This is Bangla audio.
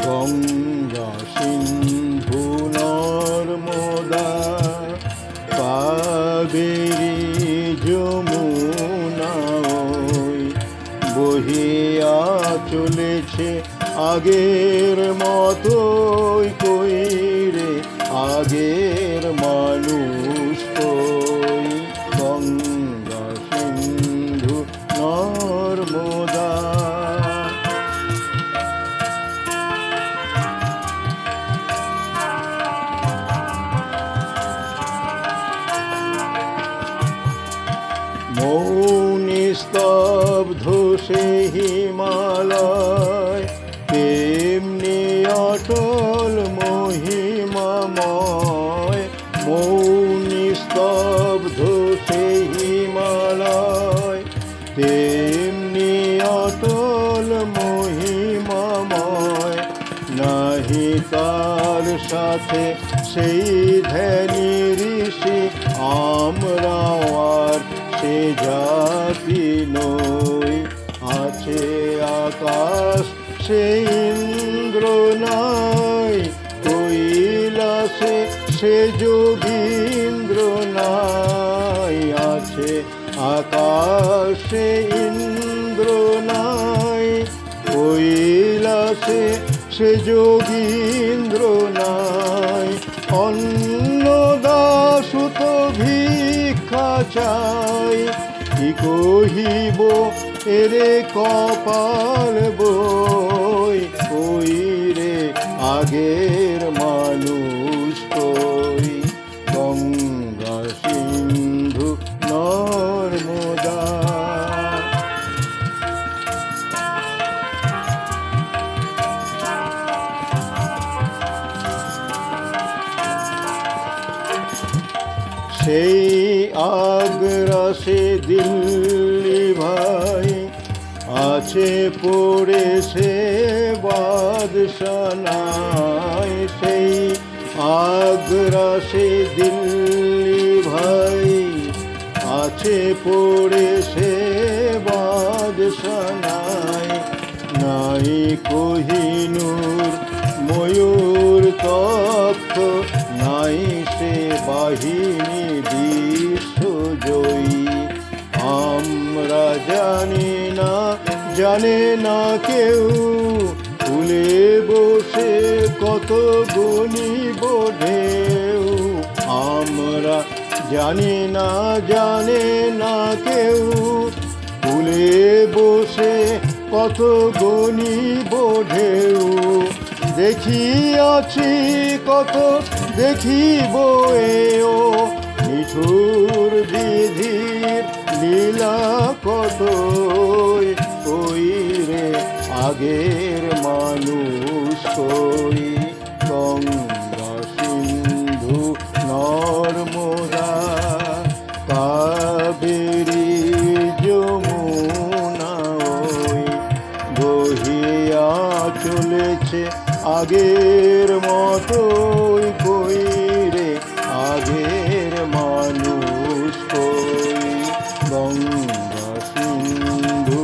গঙ্গা সিন্ধু নর্মদা কাবেরী যমুনা বহিয়া চলেছে আগের মতোই, কই রে আগের মানুষ কই। গঙ্গা সিন্ধু নর্মদা মৌনি স্তব্ধ সে হিমালয়, তেমনি অটল মহিমাময়। মৌনি স্তব্ধ সে হিমালয়, তেমনি অটল মহিমাময়। নাহি তার সাথে সেই ধ্যানী ঋষি, আমরাও আর সে জাতি নই। আছে আকাশ সে ইন্দ্র নাই, কৈলাসে সে যোগীন্দ্র নাই। আছে আকাশ সে ইন্দ্র নাই, কৈলাসে সে যোগীন্দ্র নাই। অন্নদাসুত ভিক্ষা চাই, কি কহিব এরে কপাল বই। কই রে আগের মানুষ কই। গঙ্গা সিন্ধু নর্মদা সেই আগ্রা সে দিল্লি ভাই, আছে পড়ে সে বাদশানায়। সেই আগ্রা সে দিল্লি ভাই, আছে পড়ে সে বাদশানায়। নাই কোহিনূর ময়ূর তখ্ত, নাই সে বাহিনী বিশ্বজয়ী। আমরা জানি না, জানে না কেউ, কুলে বসে কত গণিব ঢেউ। আমরা জানি না, জানে না কেউ, কুলে বসে কত গণিব ঢেউ। দেখিয়াছি কত, দেখিব এও, নিঠুর বিধির লীলা কতই। কই রে আগের মানুষ কই। গঙ্গা সিন্ধু নর্মদা কাবেরী যমুনা বহিয়া চলেছে আগের মতোই। কই রে আগের মানুষ কই। গঙ্গা সিন্ধু